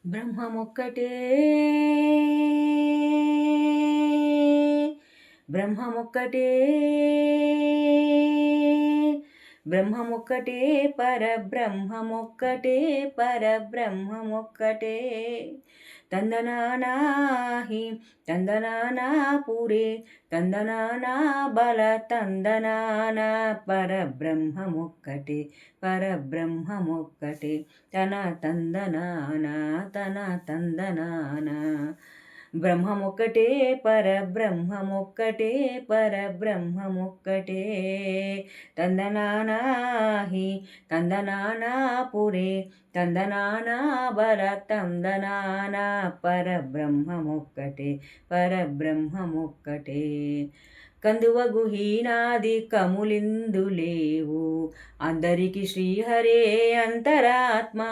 బ్రహ్మమొక్కటే బ్రహ్మమొక్కటే బ్రహ్మమొక్కటే పరబ్రహ్మమొక్కటే పరబ్రహ్మమొక్కటే తందనానాహి తందనానా పురే తందనానా బల తందనానా పరబ్రహ్మమొక్కటే పరబ్రహ్మమొక్కటే తన తందనానా తన తందనానా బ్రహ్మమొక్కటే పరబ్రహ్మమొక్కటే పరబ్రహ్మమొక్కటే తందనానాహి తందనానా పురే తందనానా బల తందనానా పరబ్రహ్మమొక్కటే పరబ్రహ్మమొక్కటే కందువగుహీనాది కములిందులేవు అందరికి శ్రీహరే అంతరాత్మ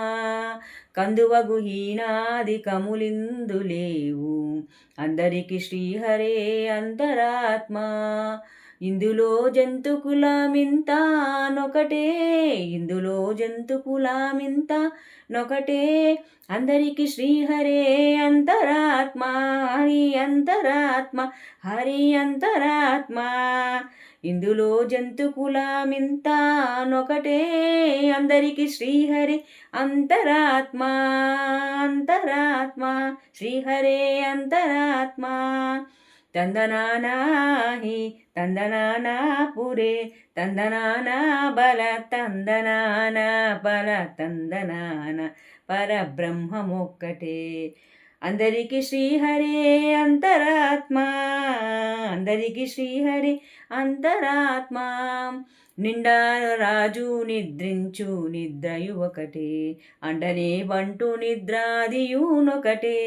కందువగుహీనాది కములిందులేవు అందరికి శ్రీహరే అంతరాత్మ ఇందులో జంతుకులమింత నొకటే ఇందులో జంతుకులమింత నొకటే అందరికి శ్రీహరే అంతరాత్మ హరి అంతరాత్మ హరి అంతరాత్మ ఇందులో జంతుకులమింత నొకటే అందరికి శ్రీహరి అంతరాత్మ అంతరాత్మ శ్రీహరే అంతరాత్మ తందనానాహి తందనానా పురే తందనానా బల తందనానా బల తందనాన పరబ్రహ్మమొక్కటే అందరికి శ్రీహరే అంతరాత్మ అందరికి శ్రీహరి అంతరాత్మ నిండా రాజు నిద్రించు నిద్రయు ఒకటే అండనే బంటు నిద్రాదియునొకటే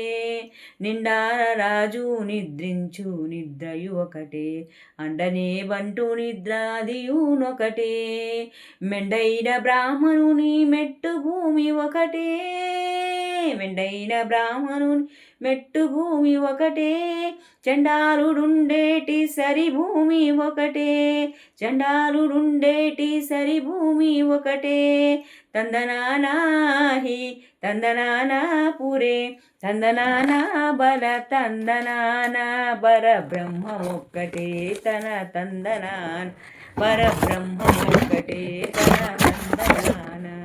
నిండా రాజు నిద్రించు నిద్రయు ఒకటే అండనే బంటు నిద్రాదియునొకటే మెండైన బ్రాహ్మణుని మెట్టు భూమి ఒకటే మెండైన బ్రాహ్మణుని మెట్టు భూమి ఒకటే చండాలుడుండేటి సరి భూమి ఒకటే చండాలుడుండేటి సరి భూమి ఒకటే తందనానాహి తందనానా పురే తందనానా బల తందనానా పరబ్రహ్మమొక్కటే తన తందనాన్ పరబ్రహ్మమొక్కటే తన తందనానా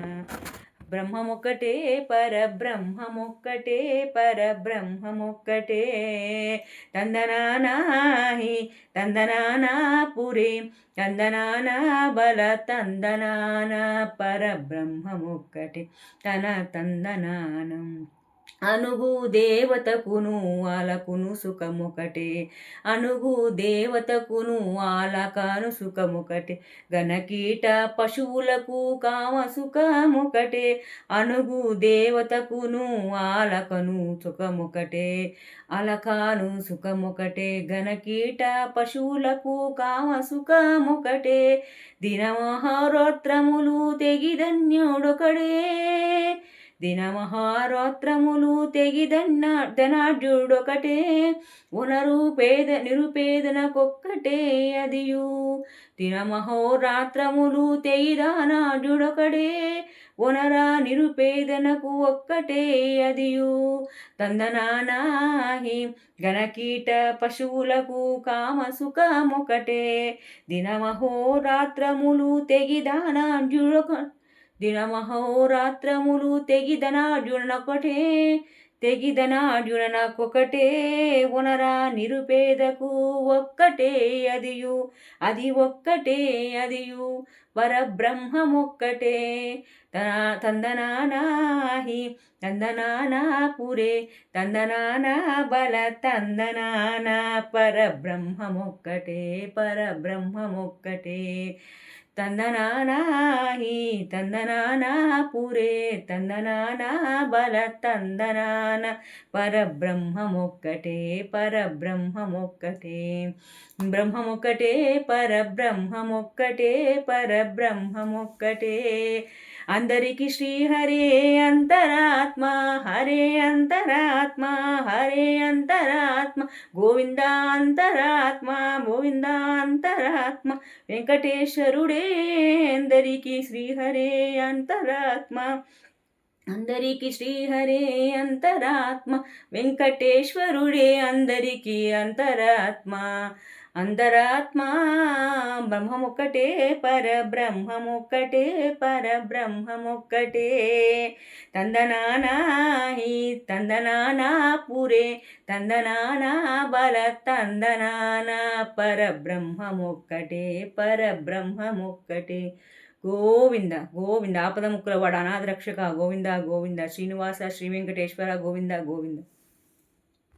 బ్రహ్మమొక్కటే పరబ్రహ్మమొక్కటే పరబ్రహ్మమొక్కటే తందనానాహి తందనానా పురే తందనానా బల తందనానా పరబ్రహ్మమొక్కటే తన తందనానం అనుగు దేవతకును ఆలకును సుఖముకటే అనుగు దేవతకును ఆలకాను సుఖముకటే గణకీట పశువులకు కామ సుఖముకటే అనుగు దేవతకును ఆలకను సుఖముకటే అలకాను సుఖముకటే గణకీట పశువులకు కామ సుఖముకటే దినమహారోత్రములు తెగిధన్యుడొకడే దినమహారాత్రములు తెగిదన్నాడ్యుడొకటే ఉనరుపేద నిరుపేదనకొక్కటే అదియు దినమహోరాత్రములు తెగిదానాడ్యుడొకడే ఉనరా నిరుపేదనకు ఒక్కటే అదియు తందనానాహి గణకీట పశువులకు కామ సుఖమొకటే దినమహోరాత్రములు తెగిదానాడ్యుడొక దినమహోరాత్రములు తెగిదనాడ్యునొకటే తెగిదనాడ్యునకొకటే ఉనరా నిరుపేదకు ఒక్కటే అదియు అది ఒక్కటే అదియు పరబ్రహ్మమొక్కటే తందనానాహి తందనానా పురే తందనానా బల తందనానా పరబ్రహ్మమొక్కటే పరబ్రహ్మమొక్కటే తందనానాహి తందనానా పురే తందనానా బల తందనాన పరబ్రహ్మమొక్కటే పరబ్రహ్మమొక్కటే బ్రహ్మమొక్కటే పరబ్రహ్మమొక్కటే పరబ్రహ్మమొక్కటే అందరికి శ్రీహరే అంతరాత్మ హరే అంతరాత్మ హరే అంతరాత్మ గోవింద అంతరాత్మ గోవింద అంతరాత్మ వెంకటేశ్వరుడే అందరికి శ్రీహరే అంతరాత్మ అందరికీ శ్రీహరే అంతరాత్మ, వెంకటేశ్వరుడే అందరికీ అంతరాత్మ. అంతరాత్మ బ్రహ్మమొక్కటే, పరబ్రహ్మమొక్కటే, పరబ్రహ్మమొక్కటే. తందనానాహి తందనానా పురే, తందనానా బల తందనానా. పరబ్రహ్మమొక్కటే, పరబ్రహ్మమొక్కటే. గోవింద గోవింద. ఆపద ముక్కుల వాడు అనాథ రక్షక గోవింద గోవింద. శ్రీనివాస శ్రీ వెంకటేశ్వర గోవింద గోవింద.